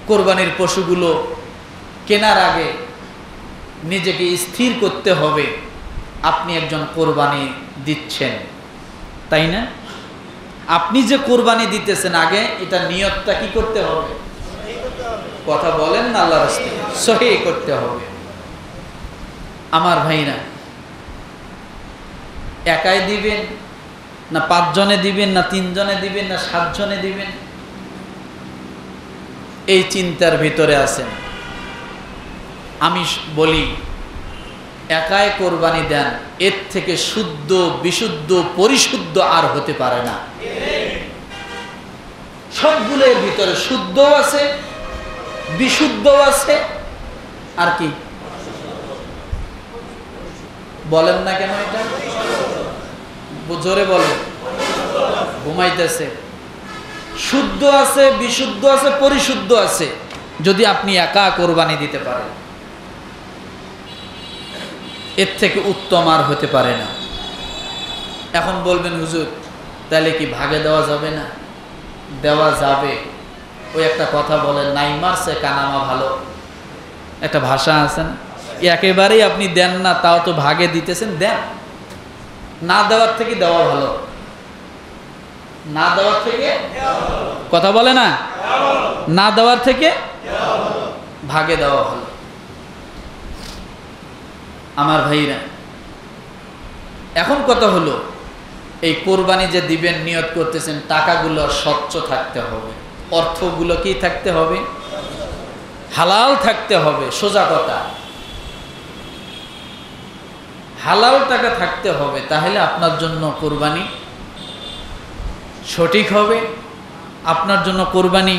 কোরবানির পশুগুলো কেনার আগে নিজেকে স্থির করতে হবে আপনি একজন কোরবানি দিচ্ছেন, তাই না? আপনি যে কোরবানি দিতেছেন আগে এটা নিয়তটা কি করতে হবে? কথা বলেন না আল্লাহর রাস্তায়, সহি করতে হবে। আমার ভাইরা, একাই দিবেন না 5 জনে দিবেন না 3 জনে দিবেন না 7 জনে দিবেন, এই চিন্তার ভিতরে আছেন। আমি বলি একাই কোরবানি দেন, এর থেকে শুদ্ধ বিশুদ্ধ পরিশুদ্ধ আর হতে পারে না। সবগুলোর ভিতরে শুদ্ধ আছে, বিশুদ্ধ আছে, আর কি বলেন না কেন? এটা জোরে বলেন, ঘুমাইতেছে। শুদ্ধ আছে, বিশুদ্ধ আছে, পরিশুদ্ধ আছে যদি আপনি একা কোরবানি দিতে পারেন, এর থেকে উত্তম আর হতে পারে না। এখন বলবেন হুজুর তাহলে কি ভাগে দেওয়া যাবে না? দেওয়া যাবে। ওই একটা কথা বলে, নাই মারছে কানামা ভালো, একটা ভাষা আছে না? একেবারেই আপনি দেন না, তাও তো ভাগে দিতেছেন, দেন। না দেওয়ার থেকে দেওয়া ভালো, না দেওয়ার থেকে কথা বলে না, না দেওয়ার থেকে ভাগে দেওয়া ভালো। আমার ভাইরা, এখন কথা হলো এই কোরবানি যে দিবেন নিয়ত করতেছেন, টাকাগুলো স্বচ্ছ থাকতে হবে, অর্থগুলো কি থাকতে হবে? হালাল থাকতে হবে। সোজা কথা, হালাল টাকা থাকতে হবে, তাহলে আপনার জন্য কোরবানি সঠিক হবে, আপনার জন্য কোরবানি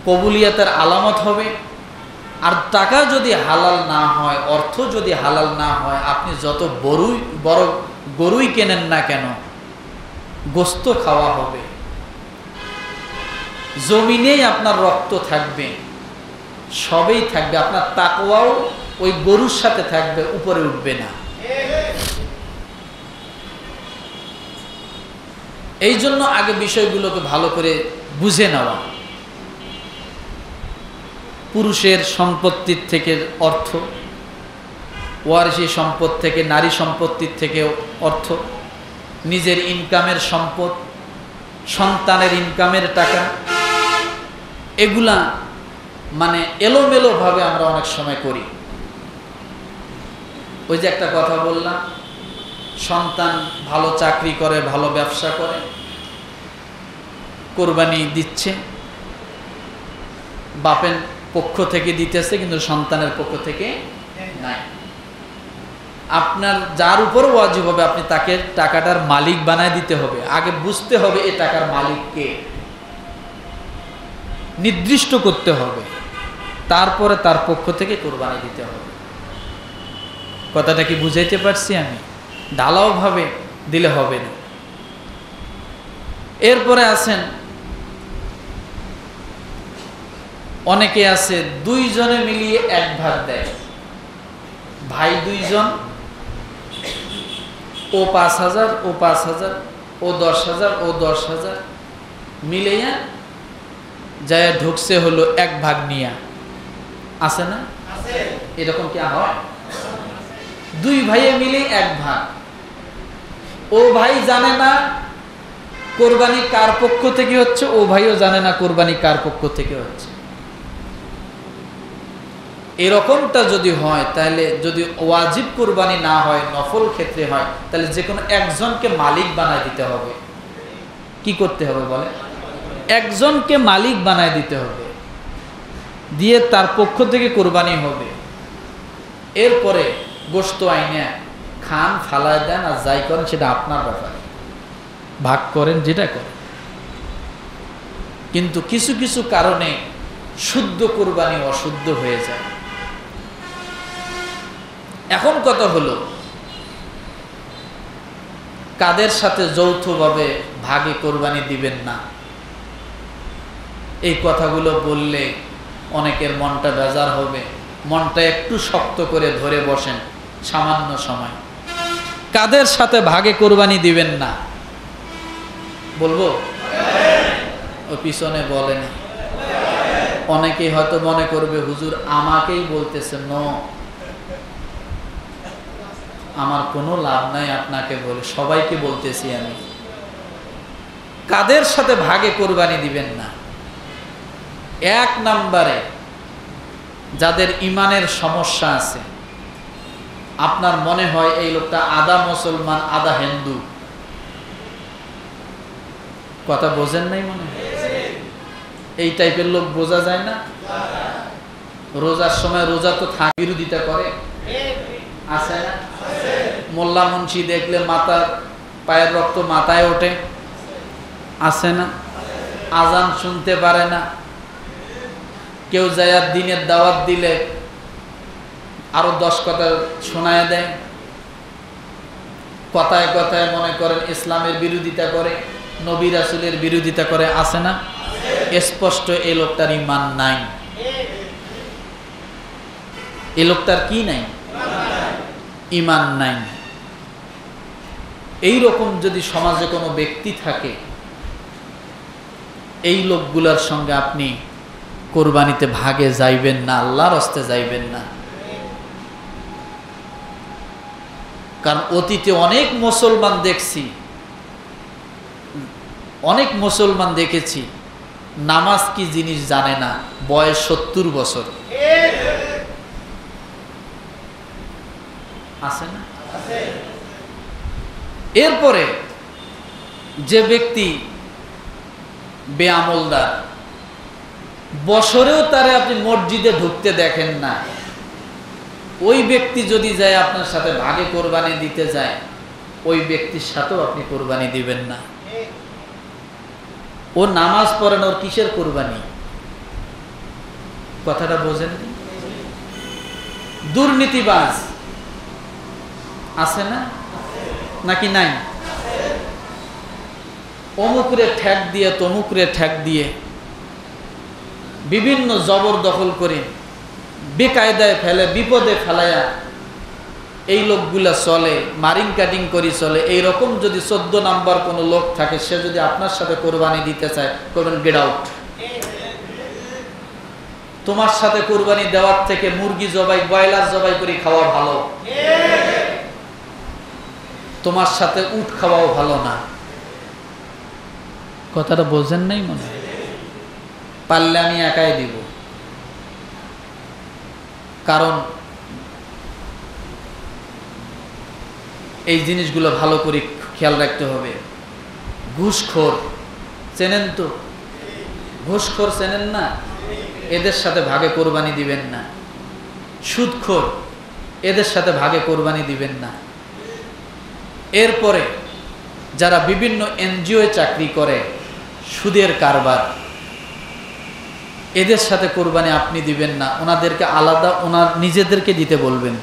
কবুলিয়াতের আলামত হবে। আর টাকা যদি হালাল না হয়, অর্থ যদি হালাল না হয়, আপনি যত বড় গরুই কেনেন না কেন, গোস্ত খাওয়া হবে, জমিনেই আপনার রক্ত থাকবে, সবই থাকবে, আপনার তাকওয়াও ওই গরুর সাথে থাকবে, উপরে উঠবে না। এই জন্য আগে বিষয়গুলোকে ভালো করে বুঝে নেওয়া। পুরুষের সম্পত্তির থেকে অর্থ, ওয়ারিসি সম্পদ থেকে, নারী সম্পত্তির থেকে অর্থ, নিজের ইনকামের সম্পদ, সন্তানের ইনকামের টাকা, এগুলা মানে এলোমেলোভাবে আমরা অনেক সময় করি। ওই যে একটা কথা বললাম, সন্তান ভালো চাকরি করে, ভালো ব্যবসা করে, কোরবানি দিচ্ছে, বাপের পক্ষ থেকে দিতেছে কিন্তু সন্তানের পক্ষ থেকে নাই। আপনার যার উপর ওয়াজিব হবে আপনি তাকে টাকাটার মালিক বানায় দিতে হবে। আগে বুঝতে হবে এই টাকার মালিক কে, নির্দিষ্ট করতে হবে, তারপরে তার পক্ষ থেকে কোরবানি দিতে হবে। কথাটা কি বুঝাইতে পারছি আমি? ঢালাও ভাবে দিলে হবে না। এরপরে আছেন অনেকে আছে 2 জনে মিলিয়ে 1 ভাগ দেয়, ভাই 2 জন, ও 5,000, ও 5,000, ও 10,000, ও 10,000 মিলিয়ে যায় ঢুকছে হলো 1 ভাগ নিয়া। আছে না? এরকম কি হয়? 2 ভাইয়ে মিলে 1 ভাগ। ও ভাই জানে না কোরবানি কার পক্ষ থেকে হচ্ছে, ও ভাইও জানে না কোরবানি কার পক্ষ থেকে হচ্ছে। এরকমটা যদি হয়, তাহলে যদি ওয়াজিব কোরবানি না হয়, নফল ক্ষেত্রে হয়, তাহলে যে কোনো একজনকে মালিক বানায় দিতে হবে। কি করতে হবে বলে? একজনকে মালিক বানায় দিতে হবে, দিয়ে তার পক্ষ থেকে কোরবানি হবে। এরপরে গোশত আইনে খান, ফালায় দেন, আর যাই করেন সেটা আপনার ব্যাপার, ভাগ করেন যেটা করেন। কিন্তু কিছু কিছু কারণে শুদ্ধ কোরবানি অশুদ্ধ হয়ে যায়। এখন কথা হলো কাদের সাথে যৌথভাবে ভাগে কোরবানি দিবেন না। এই কথাগুলো বললে অনেকের মনটা বেজার হবে, মনটা একটু শক্ত করে ধরে বসেন সামান্য সময়। কাদের সাথে ভাগে কোরবানি দিবেন না বলবো? ও পিছনে বলেন অনেকেই হয়তো মনে করবে হুজুর আমাকেই বলতেছে, নো, আমার কোনো লাভ নাই আপনাকে বলে, সবাইকে বলতেছি আমি। কাদের সাথে ভাগে কোরবানি দিবেন না? এক নম্বরে যাদের ইমানের সমস্যা আছে, আপনার মনে হয় এই লোকটা আধা মুসলমান আধা হিন্দু, কথা বোঝেন নাই মনে হয়? এই টাইপের লোক বোঝা যায় না? রোজার সময় রোজা তো বিরোধিতা করে, আছে না? মোল্লা মুন্সি দেখলে মাথার পায়ের রক্ত মাথায় ওঠে, আছে না? আজান শুনতে পারে না, কেউ যায় দিনের দাওয়াত দিলে আরো 10 কথা শোনায় দেয়, কথায় কথায় মনে করেন ইসলামের বিরোধিতা করে, নবী রাসূলের বিরোধিতা করে, আছে না? স্পষ্ট এই লোকটার ঈমান নাই। এই লোকটার কি নাই? ঈমান নাই। এই রকম যদি সমাজে কোনো ব্যক্তি থাকে, এই লোকগুলার সঙ্গে আপনি কোরবানিতে ভাগে যাইবেন না, আল্লাহর হস্তে যাইবেন না। কারণ অতীতে অনেক মুসলমান দেখছি, অনেক মুসলমান দেখেছি নামাজ কি জিনিস জানে না, বয়স 70 বছর, আছে না? এরপরে যে ব্যক্তি বেআমলদার, বছরেও তারে আপনি মসজিদে ঢুকতে দেখেন না, ওই ব্যক্তি যদি যায় আপনার সাথে ভাগে কোরবানি দিতে যায়, ওই ব্যক্তির সাথেও আপনি কোরবানি দিবেন না। ও নামাজ পড়েন, ওর কিসের কোরবানি? কথাটা বোঝেন? দুর্নীতিবাজ আছে না, নাকি নাই? অমুকরে ঠ্যাক দিয়ে তমুকরে ঠ্যাক দিয়ে বিভিন্ন জবরদখল করে বেকায়দায় ফেলে, বিপদে ফেলায়া এই লোকগুলা চলে, মারিং কাটিং করি চলে। এইরকম যদি 14 নাম্বার কোনো লোক থাকে, সে যদি আপনার সাথে কোরবানি দিতে চায়, করবেন গেট আউট। তোমার সাথে কোরবানি দেওয়ার থেকে মুরগি জবাই, ব্রয়লার জবাই করে খাওয়া ভালো, তোমার সাথে উট খাওয়াও ভালো না। কথাটা বোঝেন নাই মনে হয়? পারলে আমি একাই দিব, কারণ এই জিনিসগুলো ভালো করে খেয়াল রাখতে হবে। ঘুষখোর চেনেন তো? ঘুষখোর চেনেন না? এদের সাথে ভাগে কোরবানি দিবেন না। সুদখোর, এদের সাথে ভাগে কোরবানি দিবেন না। এরপরে যারা বিভিন্ন এনজিও চাকরি করে, সুদের কারবার, এদের সাথে কোরবানি আপনি দিবেন না। ওনাদেরকে আলাদা, ওনার নিজেদেরকে দিতে বলবেন।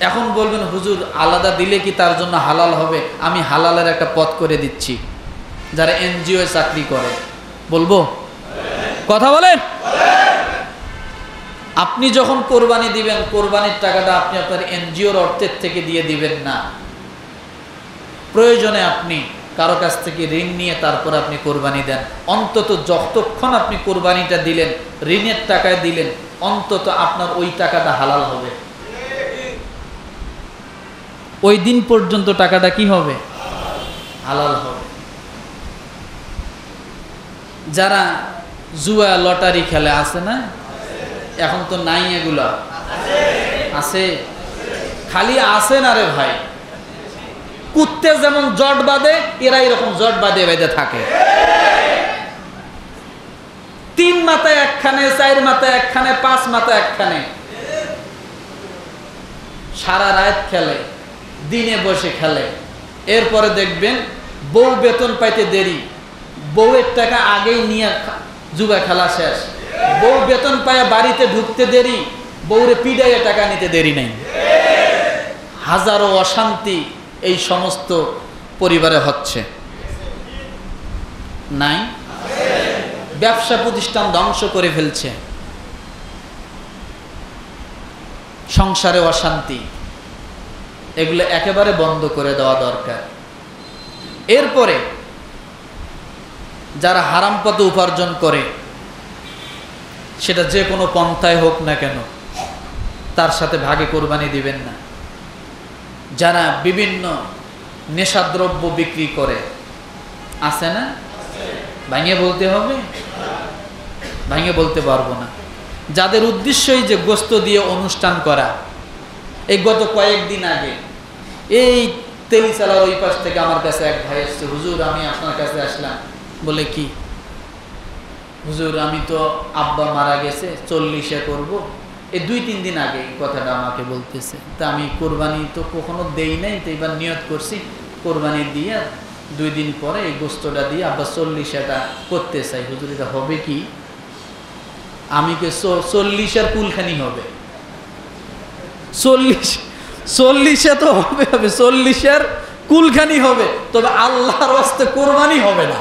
এখন বলবেন হুজুর আলাদা দিলে কি তার জন্য হালাল হবে? আমি হালালের একটা পথ করে দিচ্ছি। যারা এনজিও চাকরি করে, বলবো? কথা বলেন। আপনি যখন কোরবানি দিবেন, কোরবানির টাকাটা আপনি আপনার এনজিওর অর্থের থেকে দিয়ে দিবেন না। প্রয়োজনে আপনি কারো কাছ থেকে ঋণ নিয়ে তারপর আপনি কোরবানি দেন। অন্তত যতক্ষণ আপনি কোরবানিটা দিলেন, ঋণের টাকায় দিলেন, অন্তত আপনার ওই টাকাটা হালাল হবে। ওই দিন পর্যন্ত টাকাটা কি হবে? হালাল হবে। যারা জুয়া লটারি খেলে, আছে না? এখন তো নাই এগুলা, আছে? খালি আছে না রে ভাই। কুত্তে যেমন জট বাঁধে, এরা এরকম জট বাঁধে বেঁধে থাকে। 3 মাথায় একখানে, 4 মাথায় একখানে, 5 মাথায় একখানে, সারা রাত খেলে, দিনে বসে খেলে। এরপরে দেখবেন বউ বেতন পাইতে দেরি, বউয়ের টাকা আগেই নিয়ে জুয়া খেলা শেষ। বউ বেতন পায়া বাড়িতে ঢুকতে দেরি, বউরে পিডাইয়ে টাকা নিতে দেরি নাই। হাজারো অশান্তি এই সমস্ত পরিবারে হচ্ছে, নাই? ব্যবসা প্রতিষ্ঠান ধ্বংস করে ফেলছে, সংসারে অশান্তি। এগুলো একেবারে বন্ধ করে দেওয়া দরকার। এরপরে যারা হারাম পথে উপার্জন করে, সেটা যে কোনো পন্থায় হোক না কেন তার সাথে ভাগে কোরবানি দিবেন না। যারা বিভিন্ন নেশাদ্রব্য বিক্রি করে আছে না, ভাঙে বলতে হবে, ভাঙে বলতে পারবো না। যাদের উদ্দেশ্যই যে গোস্ত দিয়ে অনুষ্ঠান করা, এই গত কয়েকদিন আগে এই তেলিচালার ওই পাশ থেকে আমার কাছে এক ভাই এসছে, হুজুর আমি আপনার কাছে আসলাম। বলে কি? হুজুর আমি তো আব্বা মারা গেছে, 40-এ করব। এই 2-3 দিন আগে এই কথাটা আমাকে বলতেছে। তা আমি কোরবানি তো কখনো দেই নাই, তো এবার নিয়ত করছি কোরবানি দিয়ে 2 দিন পরে এই গোস্তটা দিয়ে আব্বা 40-এটা করতে চাই। হুজুর এটা হবে কি? আমি কে 40-এর কুলখানি হবে? 40-এ তো হবে, 40-এর কুলখানি হবে, তবে আল্লাহর রাস্তে কোরবানি হবে না।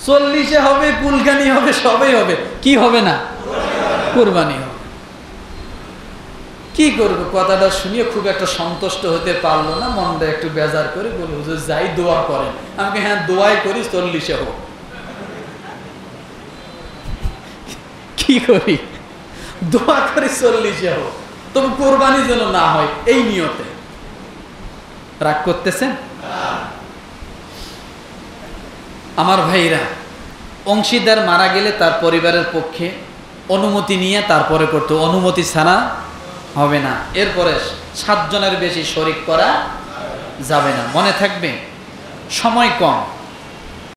40-এ হবে, কুলখানি হবে, সবই হবে, কি হবে না? কোরবানি হবে। কি করবে? কথাটা শুনিয়ে খুব একটা সন্তুষ্ট হতে পারলো না, মনটা একটু বেজার করে বলে, হুজুর যাই দোয়া করেন। আমাকে হ্যাঁ দোয়াই করি 40-এ হোক। কি করি? দোয়া করি 40-এ হোক, তবে কোরবানি যেন না হয়, এই নিয়তে। রাগ করতেছেন? আমার ভাইরা, অংশীদার মারা গেলে তার পরিবারের পক্ষে অনুমতি নিয়ে তারপরে করতে, অনুমতি ছাড়া হবে না। এরপরে 7 জনের বেশি শরিক করা যাবে না। মনে থাকবে, সময় কম।